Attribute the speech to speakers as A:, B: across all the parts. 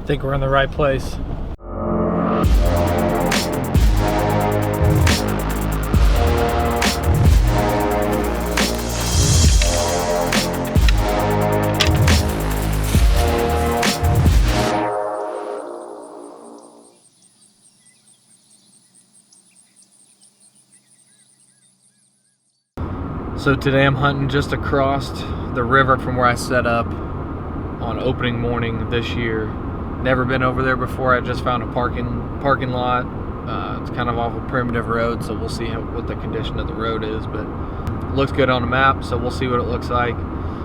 A: I think we're in the right place. So today I'm hunting just across the river from where I set up on opening morning this year. Never been over there before. I just found a parking lot. It's kind of off a primitive road, so we'll see what the condition of the road is, but it looks good on the map, so we'll see what it looks like.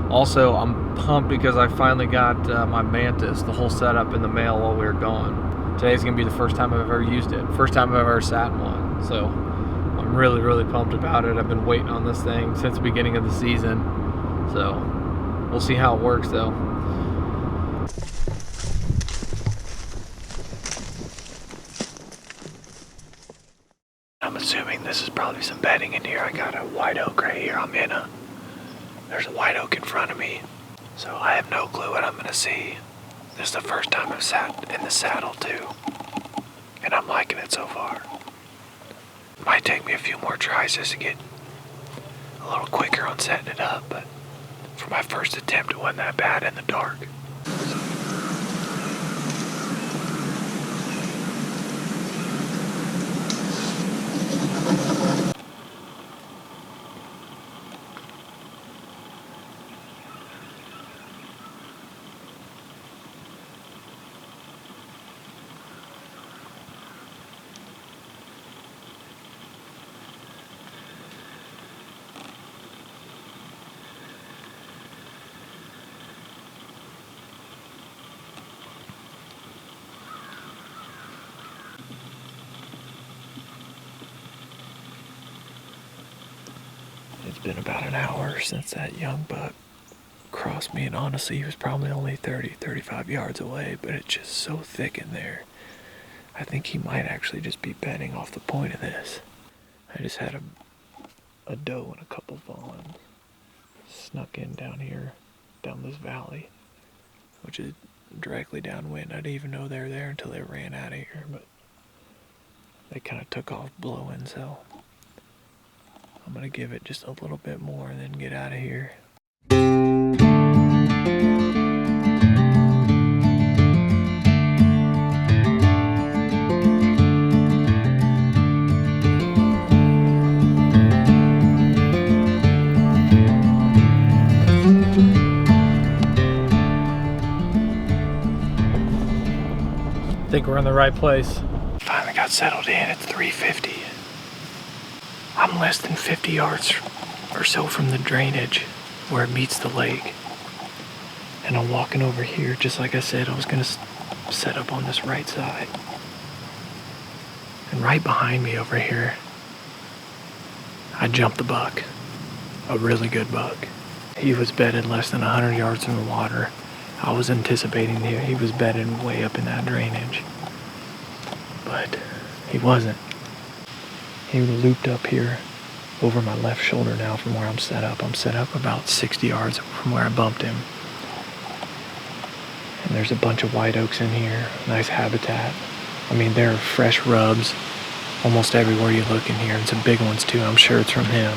A: Also, I'm pumped because I finally got my Mantis, the whole setup, in the mail while we were gone. Today's gonna be the first time I've ever used it. First time I've ever sat in one, so I'm really, really pumped about it. I've been waiting on this thing since the beginning of the season, so we'll see how it works though. I'm assuming this is probably some bedding in here. I got a white oak right here. There's a white oak in front of me, so I have no clue what I'm gonna see. This is the first time I've sat in the saddle too, and I'm liking it so far. Might take me a few more tries just to get a little quicker on setting it up, but for my first attempt, it wasn't that bad in the dark. It's been about an hour since that young buck crossed me, and honestly he was probably only 35 yards away, but it's just so thick in there. I think he might actually just be bedding off the point of this. I just had a doe and a couple fawns snuck in down here, down this valley, which is directly downwind. I didn't even know they were there until they ran out of here, but they kind of took off blowing, so I'm gonna give it just a little bit more and then get out of here. I think we're in the right place. Finally got settled in. It's 3:50. I'm less than 50 yards or so from the drainage where it meets the lake. And I'm walking over here, just like I said, I was gonna set up on this right side. And right behind me over here, I jumped the buck. A really good buck. He was bedded less than 100 yards from the water. I was anticipating he was bedded way up in that drainage. But he wasn't. He looped up here over my left shoulder now from where I'm set up. I'm set up about 60 yards from where I bumped him. And there's a bunch of white oaks in here, nice habitat. I mean, there are fresh rubs almost everywhere you look in here, and some big ones too. I'm sure it's from him.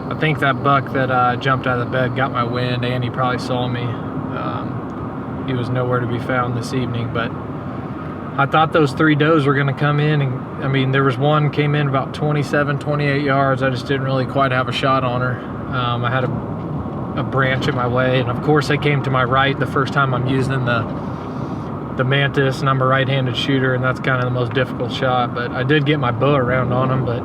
A: I think that buck that jumped out of the bed got my wind, and he probably saw me. he was nowhere to be found this evening. But I thought those 3 does were going to come in, and I mean, there was one came in about 27, 28 yards. I just didn't really quite have a shot on her. I had a branch in my way, and of course they came to my right the first time I'm using the Mantis, and I'm a right-handed shooter, and that's kind of the most difficult shot. But I did get my bow around on them. But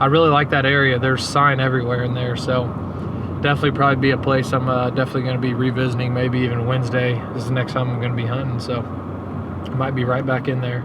A: I really like that area. There's sign everywhere in there, so definitely probably be a place I'm definitely going to be revisiting. Maybe even Wednesday is the next time I'm going to be hunting, so I might be right back in there.